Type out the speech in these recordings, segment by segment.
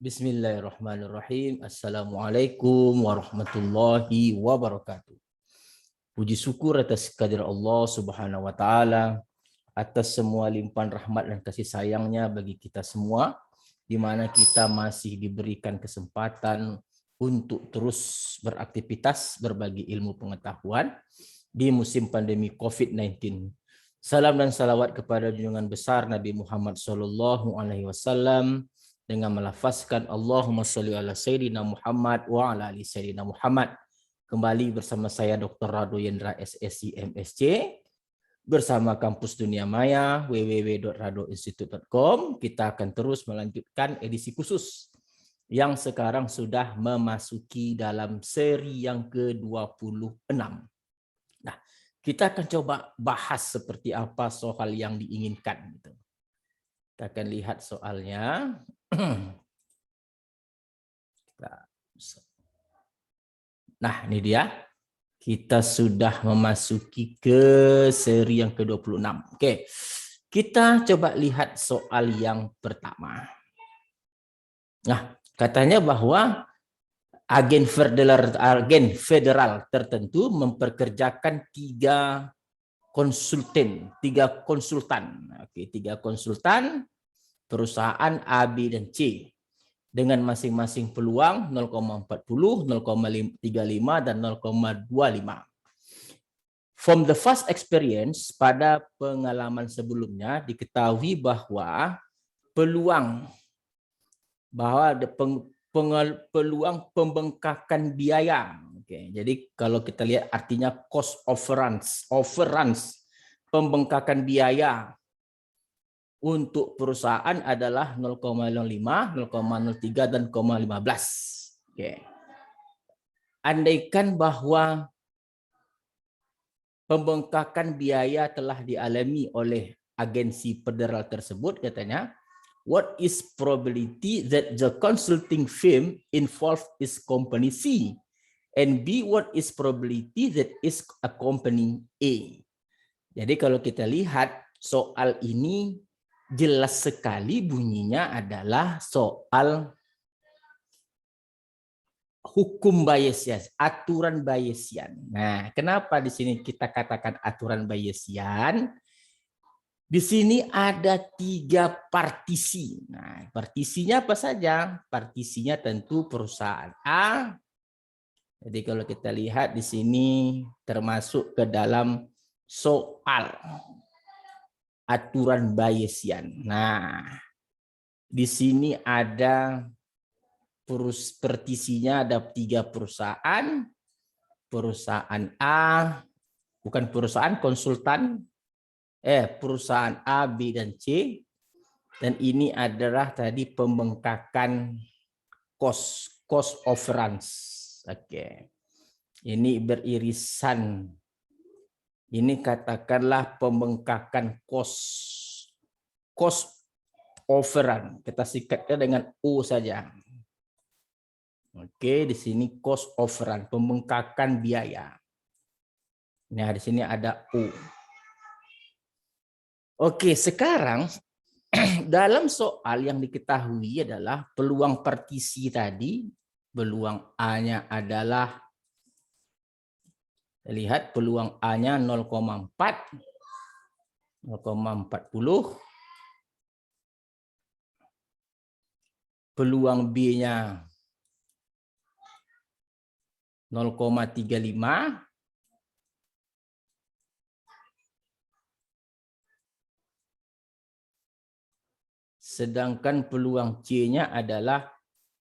Bismillahirrahmanirrahim. Assalamualaikum warahmatullahi wabarakatuh. Puji syukur atas kehadirat Allah Subhanahu wa taala, atas semua limpahan rahmat dan kasih sayangnya bagi kita semua, di mana kita masih diberikan kesempatan untuk terus beraktivitas berbagi ilmu pengetahuan di musim pandemi COVID-19. Salam dan salawat kepada junjungan besar Nabi Muhammad SAW dengan melafazkan Allahumma sholli ala Sayyidina Muhammad wa ala ali Sayyidina Muhammad. Kembali bersama saya Dr. Rado Yendra SSC MSc bersama Kampus Dunia Maya www.radoinstitute.com. Kita akan terus melanjutkan edisi khusus yang sekarang sudah memasuki dalam seri yang ke-26. Nah, kita akan coba bahas seperti apa soal yang diinginkan. Kita akan lihat soalnya. Nah, ini dia. Kita sudah memasuki ke seri yang ke-26. Oke, kita coba lihat soal yang pertama. Nah, katanya bahwa agen federal tertentu memperkerjakan tiga konsultan. Oke, tiga konsultan perusahaan A, B, dan C dengan masing-masing peluang 0,40, 0,35, dan 0,25. From the first experience, pada pengalaman sebelumnya diketahui bahwa peluang pembengkakan biaya. Oke, jadi kalau kita lihat artinya cost overruns, pembengkakan biaya untuk perusahaan adalah 0,05, 0,03, dan 0,15. Oke. Andaikan bahwa pembengkakan biaya telah dialami oleh agensi federal tersebut, katanya, what is probability that the consulting firm involved is company C? And B, what is probability that is a company A? Jadi kalau kita lihat soal ini jelas sekali bunyinya adalah soal hukum Bayesian, aturan Bayesian. Nah, kenapa di sini kita katakan aturan Bayesian? Di sini ada tiga partisi. Nah, partisinya apa saja? Partisinya tentu perusahaan A. Jadi kalau kita lihat di sini termasuk ke dalam soal aturan Bayesian. Nah, di sini ada partisinya ada tiga perusahaan. Perusahaan A, bukan perusahaan konsultan, perusahaan A, B, dan C. Dan ini adalah tadi pembengkakan cost overruns. Oke. Ini beririsan. Ini katakanlah pembengkakan cost overrun. Kita sikatnya dengan O saja. Oke, di sini cost overrun, pembengkakan biaya. Nah, di sini ada O. Oke, sekarang dalam soal yang diketahui adalah peluang partisi tadi, peluang A-nya adalah, lihat peluang A-nya 0,4, 0,40, peluang B-nya 0,35, sedangkan peluang C-nya adalah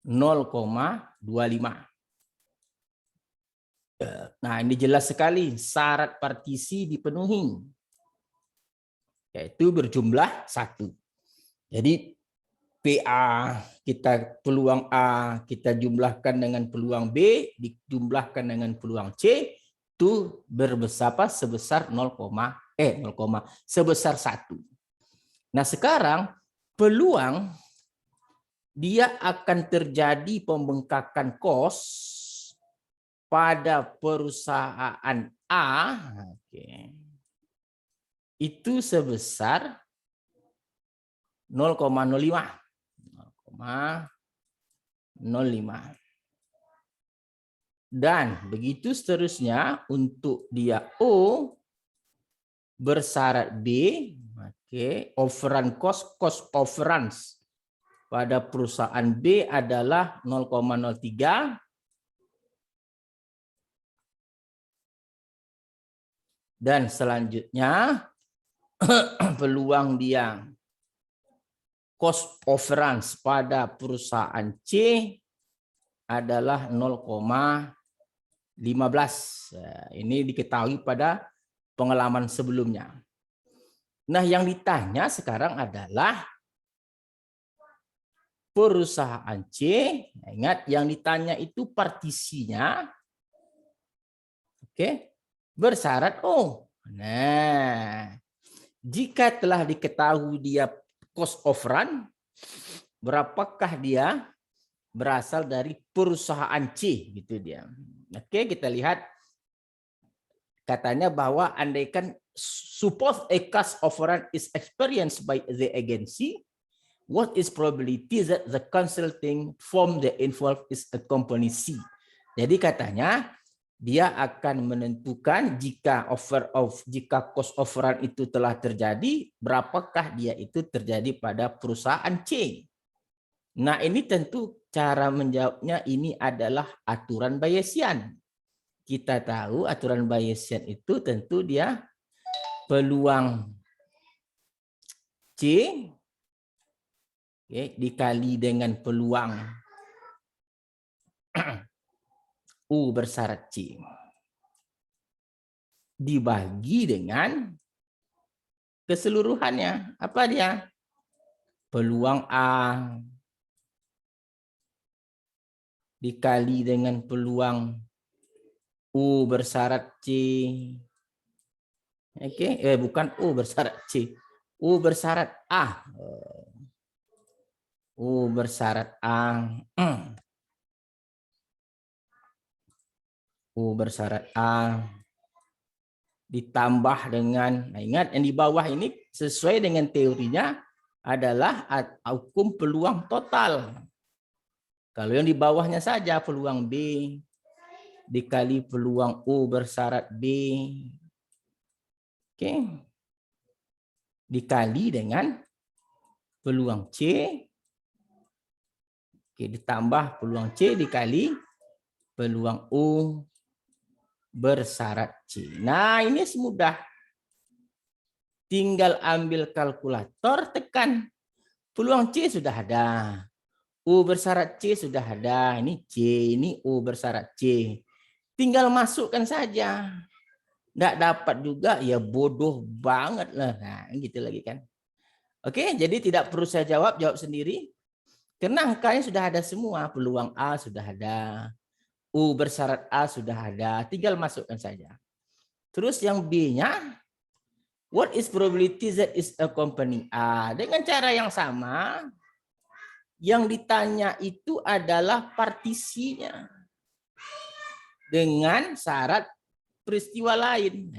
0,25. Nah, ini jelas sekali syarat partisi dipenuhi, yaitu berjumlah 1. Jadi PA, peluang A kita jumlahkan dengan peluang B, dijumlahkan dengan peluang C, itu sebesar 1. Nah, sekarang peluang dia akan terjadi pembengkakan cost pada perusahaan A, itu sebesar 0,05. 0,5. Dan begitu seterusnya untuk dia O bersyarat B, oke, overrun cost overruns pada perusahaan B adalah 0,03. Dan selanjutnya peluang dia cost overruns pada perusahaan C adalah 0,15. Ini diketahui pada pengalaman sebelumnya. Nah, yang ditanya sekarang adalah perusahaan C, ingat yang ditanya itu partisinya, oke, bersyarat O. Nah, jika telah diketahui dia cost overrun, berapakah dia berasal dari perusahaan C, gitu dia. Oke, kita lihat katanya bahwa andaikan suppose a cost overrun is experienced by the agency, what is probability that the consulting firm that involved is a company C? Jadi katanya dia akan menentukan jika cost overrun itu telah terjadi, berapakah dia itu terjadi pada perusahaan C. Nah, ini tentu cara menjawabnya ini adalah aturan Bayesian. Kita tahu aturan Bayesian itu tentu dia peluang C dikali dengan peluang U bersyarat C dibagi dengan keseluruhannya. Apa dia? Peluang A dikali dengan peluang U bersyarat C. Oke, bukan U bersyarat C. U bersyarat A. U bersyarat A. U bersyarat A ditambah dengan, nah ingat yang di bawah ini sesuai dengan teorinya adalah hukum peluang total. Kalau yang di bawahnya saja peluang B dikali peluang U bersyarat B, oke, dikali dengan peluang C, oke, ditambah peluang C dikali peluang U bersyarat C. Nah, ini semudah. Tinggal ambil kalkulator, tekan. Peluang C sudah ada. U bersyarat C sudah ada. Ini C, ini U bersyarat C. Tinggal masukkan saja. Nggak dapat juga, ya bodoh banget lah. Nah, gitu lagi kan. Oke, jadi tidak perlu saya jawab sendiri. Karena angkanya sudah ada semua. Peluang A sudah ada. U bersyarat A sudah ada. Tinggal masukkan saja. Terus yang B-nya, what is probability that is a company A? Dengan cara yang sama, yang ditanya itu adalah partisinya. Dengan syarat peristiwa lain.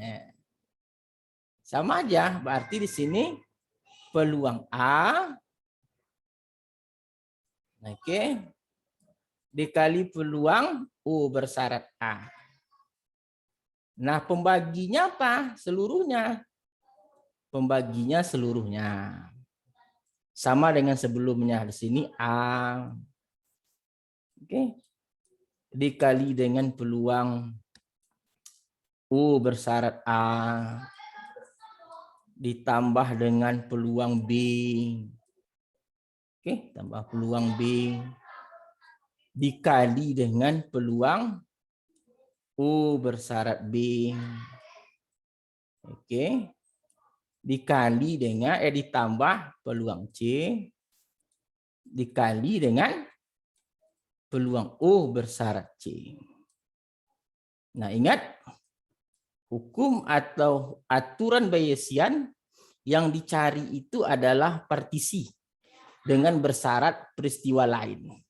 Sama aja, berarti di sini peluang A, oke, dikali peluang U bersyarat A. Nah, pembaginya apa? Seluruhnya. Pembaginya seluruhnya. Sama dengan sebelumnya. Di sini A. Oke. Dikali dengan peluang U bersyarat A. Ditambah dengan peluang B. Oke, tambah peluang B. Dikali dengan peluang U bersyarat B. Oke. Dikali dengan ditambah peluang C dikali dengan peluang U bersyarat C. Nah, ingat hukum atau aturan Bayesian yang dicari itu adalah partisi dengan bersyarat peristiwa lain.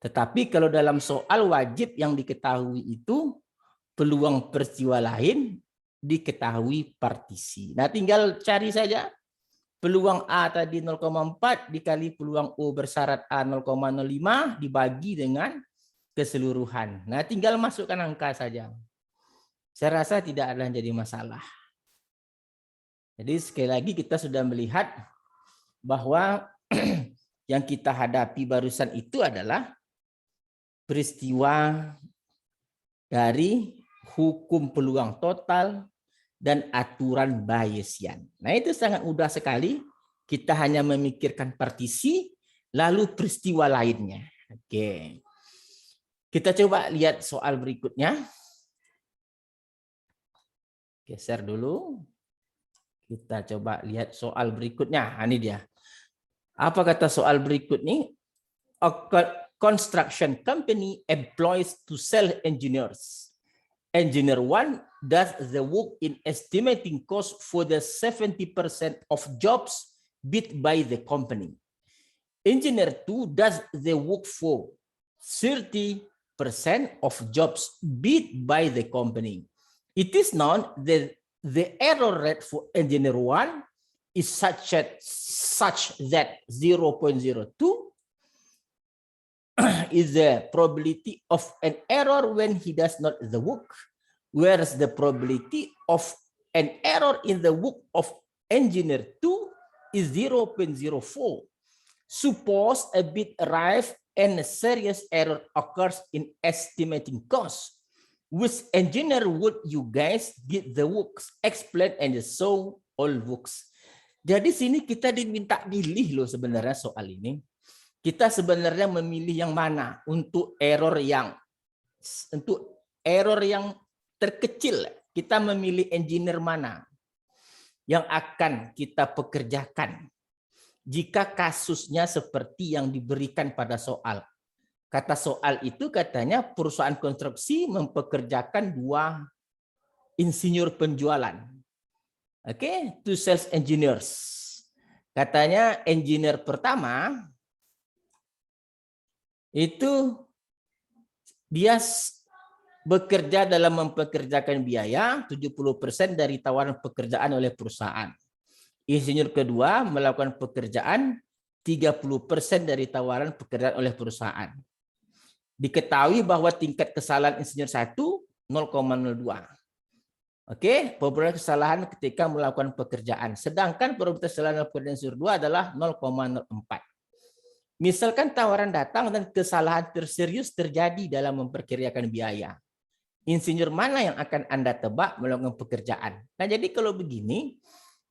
Tetapi kalau dalam soal wajib yang diketahui itu peluang peristiwa lain diketahui partisi. Nah, tinggal cari saja Peluang A tadi 0,4 dikali peluang O bersyarat A 0,05 dibagi dengan keseluruhan. Nah, tinggal masukkan angka saja. Saya rasa tidak ada yang jadi masalah. Jadi sekali lagi kita sudah melihat bahwa yang kita hadapi barusan itu adalah peristiwa dari hukum peluang total dan aturan Bayesian. Nah, itu sangat mudah sekali. Kita hanya memikirkan partisi, lalu peristiwa lainnya. Oke. Kita coba lihat soal berikutnya. Geser dulu. Kita coba lihat soal berikutnya. Nah, ini dia. Apa kata soal berikut ini? A construction company employs two cell engineers. Engineer 1 does the work in estimating cost for the 70% of jobs bid by the company. Engineer 2 does the work for 30% of jobs bid by the company. It is known that the error rate for engineer 1 is such that 0.02 is the probability of an error when he does not the work, whereas the probability of an error in the work of engineer 2 is 0.04. Suppose a bit arrive and a serious error occurs in estimating cost. Which engineer would you guys get the works? Explain and show all works. Jadi sini kita diminta pilih loh sebenarnya soal ini. Kita sebenarnya memilih yang mana untuk error yang terkecil. Kita memilih engineer mana yang akan kita pekerjakan jika kasusnya seperti yang diberikan pada soal. Kata soal itu katanya perusahaan konstruksi mempekerjakan 2 insinyur penjualan. Oke, 2 sales engineers. Katanya engineer pertama itu dia bekerja dalam mempekerjakan biaya 70% dari tawaran pekerjaan oleh perusahaan. Insinyur kedua melakukan pekerjaan 30% dari tawaran pekerjaan oleh perusahaan. Diketahui bahwa tingkat kesalahan insinyur 1 0,02. Oke, probabilitas kesalahan ketika melakukan pekerjaan. Sedangkan probabilitas kesalahan pekerjaan insinyur 2 adalah 0,04. Misalkan tawaran datang dan kesalahan terserius terjadi dalam memperkirakan biaya. Insinyur mana yang akan Anda tebak melakukan pekerjaan? Nah, jadi kalau begini,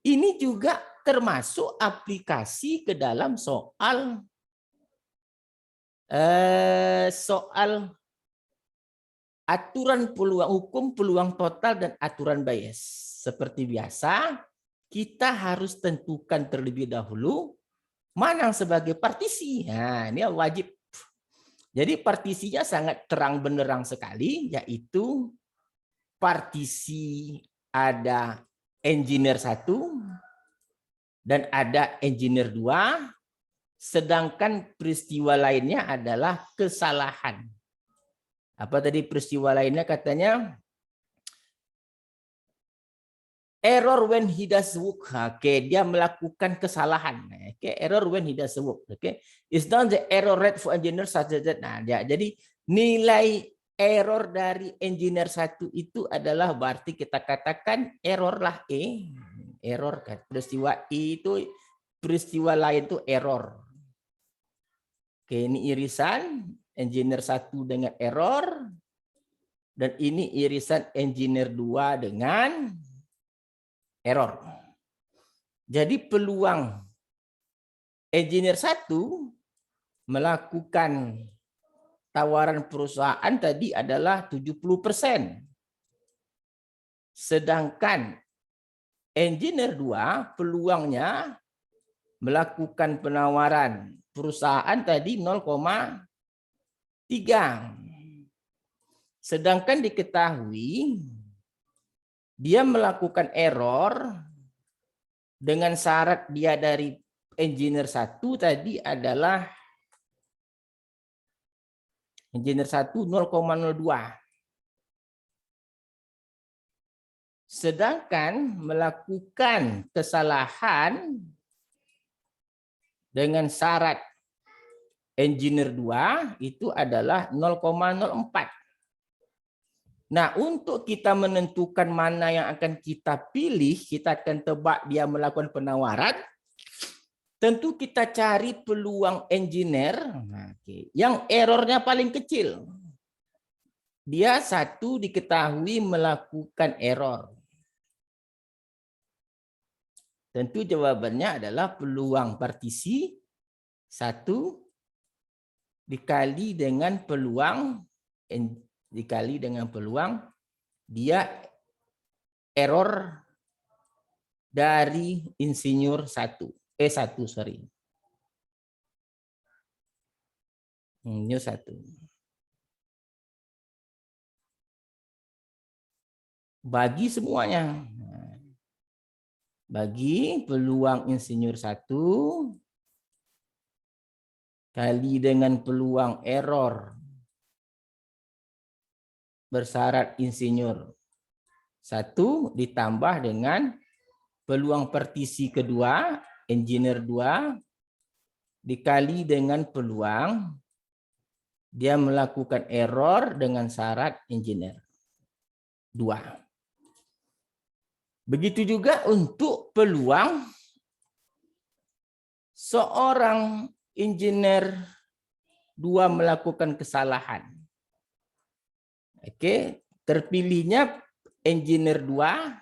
ini juga termasuk aplikasi ke dalam soal aturan peluang hukum peluang total dan aturan Bayes. Seperti biasa, kita harus tentukan terlebih dahulu mana yang sebagai partisi. Nah, ini wajib. Jadi partisinya sangat terang benderang sekali, yaitu partisi ada engineer 1 dan ada engineer 2, sedangkan peristiwa lainnya adalah kesalahan. Apa tadi peristiwa lainnya? Katanya error when he does work. Oke, dia melakukan kesalahan. Oke, error when he does work. Oke, is not the error rate for engineer such that. Nah, jadi nilai error dari engineer 1 itu adalah berarti kita katakan error lah E. Error kan. Peristiwa E itu peristiwa lain itu error. Oke, ini irisan engineer 1 dengan error dan ini irisan engineer 2 dengan error. Jadi peluang engineer 1 melakukan tawaran perusahaan tadi adalah 70%. Sedangkan engineer 2 peluangnya melakukan penawaran perusahaan tadi 0,3. Sedangkan diketahui dia melakukan error dengan syarat dia dari engineer 1 tadi adalah engineer 1 0,02. Sedangkan melakukan kesalahan dengan syarat engineer 2 itu adalah 0,04. Nah, untuk kita menentukan mana yang akan kita pilih, kita akan tebak dia melakukan penawaran. Tentu kita cari peluang engineer yang errornya paling kecil. Dia satu diketahui melakukan error. Tentu jawabannya adalah peluang partisi 1 dikali dengan peluang dia error dari insinyur 1. sorry. Ini 1. Bagi semuanya. Bagi peluang insinyur 1 kali dengan peluang error bersyarat insinyur 1 ditambah dengan peluang partisi kedua, engineer 2, dikali dengan peluang dia melakukan error dengan syarat engineer 2. Begitu juga untuk peluang seorang engineer 2 melakukan kesalahan. Oke, terpilihnya engineer 2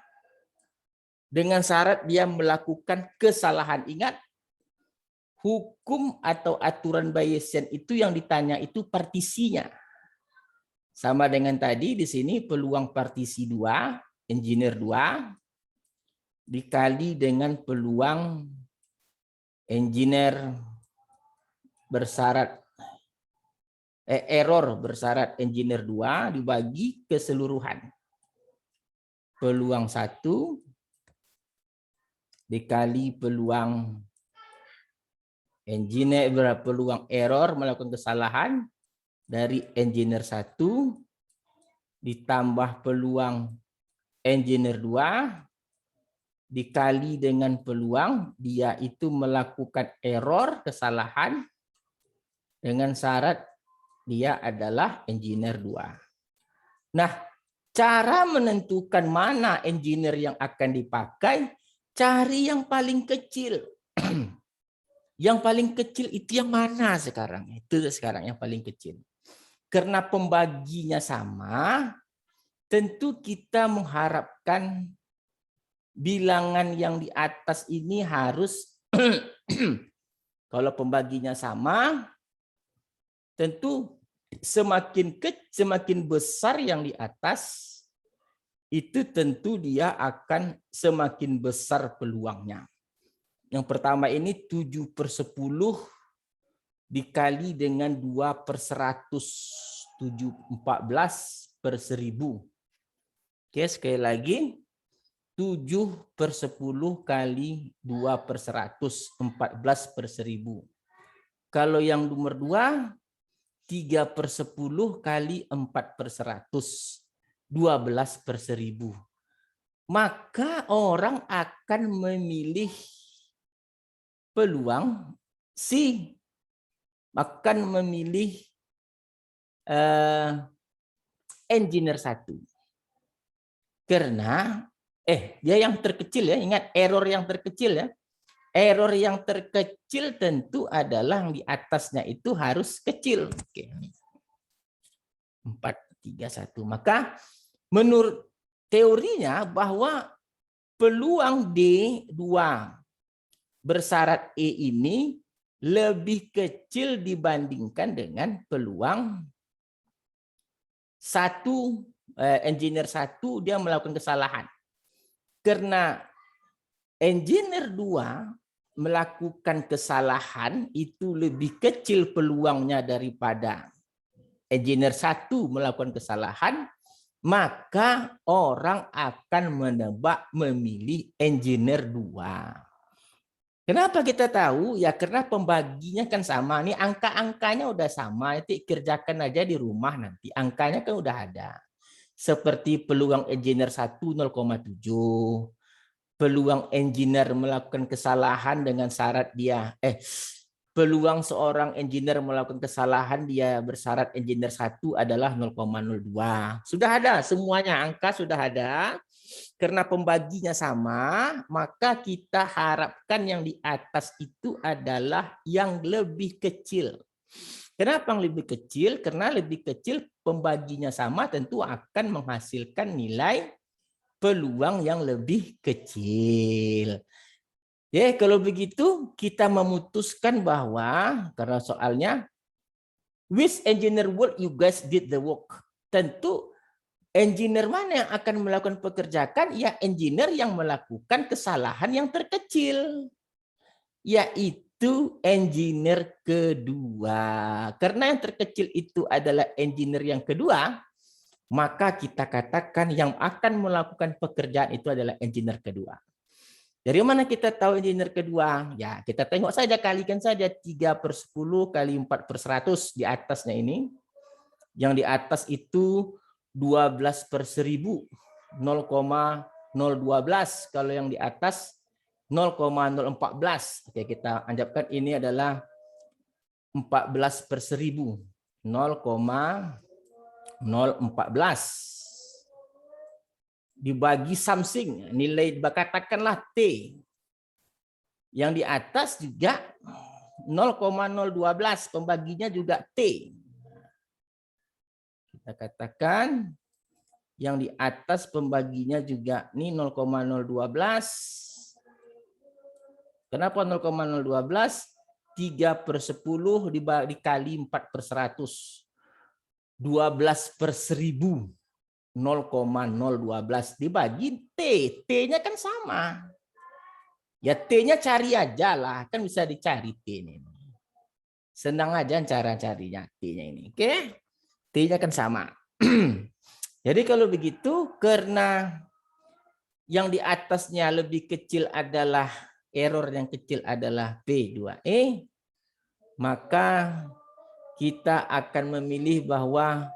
dengan syarat dia melakukan kesalahan. Ingat, hukum atau aturan Bayesian itu yang ditanya itu partisinya. Sama dengan tadi di sini peluang partisi 2, engineer 2 dikali dengan peluang engineer bersyarat error bersyarat engineer 2 dibagi keseluruhan. Peluang 1 dikali peluang engineer peluang error melakukan kesalahan dari engineer 1 ditambah peluang engineer 2 dikali dengan peluang dia itu melakukan error kesalahan dengan syarat dia adalah engineer 2. Nah, cara menentukan mana engineer yang akan dipakai, cari yang paling kecil. Yang paling kecil itu yang mana sekarang? Itu sekarang yang paling kecil. Karena pembaginya sama, tentu kita mengharapkan bilangan yang di atas ini harus kalau pembaginya sama, tentu semakin besar yang di atas, itu tentu dia akan semakin besar peluangnya. Yang pertama ini 7/10 dikali dengan 2/100, 14/1000. Oke, sekali lagi 7/10 kali 2/100, 14/1000. Kalau yang nomor 2, 3/10 kali 4/100, 12/1000. Maka orang akan memilih peluang C, akan memilih engineer 1. Karena dia yang terkecil ya, ingat error yang terkecil ya. Error yang terkecil tentu adalah yang di atasnya itu harus kecil. Oke. 4, 3, 1. Maka menurut teorinya bahwa peluang D2 bersyarat E ini lebih kecil dibandingkan dengan peluang engineer 1 dia melakukan kesalahan. Karena engineer 2 melakukan kesalahan itu lebih kecil peluangnya daripada engineer 1 melakukan kesalahan, maka orang akan menebak memilih engineer 2. Kenapa kita tahu? Ya karena pembaginya kan sama. Nih angka-angkanya udah sama, nanti kerjakan aja di rumah nanti. Angkanya kan udah ada. Seperti peluang engineer 1 0,7. Peluang engineer melakukan kesalahan dengan syarat dia peluang seorang engineer melakukan kesalahan dia bersyarat engineer 1 adalah 0,02. Sudah ada semuanya, angka sudah ada. Karena pembaginya sama, maka kita harapkan yang di atas itu adalah yang lebih kecil. Kenapa yang lebih kecil? Karena lebih kecil pembaginya sama tentu akan menghasilkan nilai peluang yang lebih kecil. Ya, kalau begitu kita memutuskan bahwa karena soalnya which engineer work you guys did the work. Tentu engineer mana yang akan melakukan pekerjaan? Ya engineer yang melakukan kesalahan yang terkecil. Yaitu engineer kedua. Karena yang terkecil itu adalah engineer yang kedua, maka kita katakan yang akan melakukan pekerjaan itu adalah engineer kedua. Dari mana kita tahu engineer kedua? Ya, kita tengok saja, kalikan saja 3/10 kali 4/100 di atasnya ini. Yang di atas itu 12/1000, 0,012. Kalau yang di atas 0,014. Oke, kita anggapkan ini adalah 14/1000, 0,014. Dibagi something, nilai katakanlah T. Yang di atas juga 0,012, pembaginya juga T. Kita katakan yang di atas pembaginya juga ini 0,012. Kenapa 0,012? 3/10 dikali 4/100. 12/1000. 0,012 dibagi T. T-nya kan sama. Ya T-nya cari aja lah. Kan bisa dicari T ini. Senang aja cara carinya T-nya ini. Oke. T-nya kan sama. Jadi kalau begitu karena yang di atasnya lebih kecil adalah error yang kecil adalah P2E, maka kita akan memilih bahwa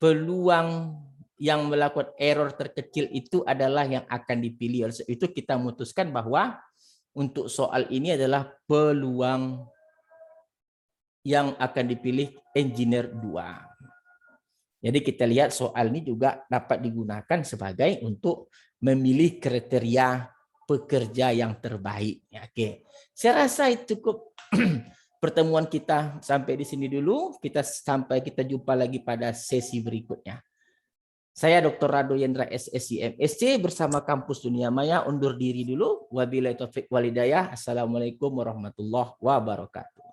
peluang yang melakukan error terkecil itu adalah yang akan dipilih. Oleh itu kita memutuskan bahwa untuk soal ini adalah peluang yang akan dipilih engineer 2. Jadi kita lihat soal ini juga dapat digunakan sebagai untuk memilih kriteria pekerja yang terbaik. Oke, saya rasa itu cukup. Pertemuan kita sampai di sini dulu. Kita jumpa lagi pada sesi berikutnya. Saya Dr. Rado Yendra SSI MSc bersama Kampus Dunia Maya undur diri dulu. Wabillahi taufik walhidayah. Assalamualaikum warahmatullahi wabarakatuh.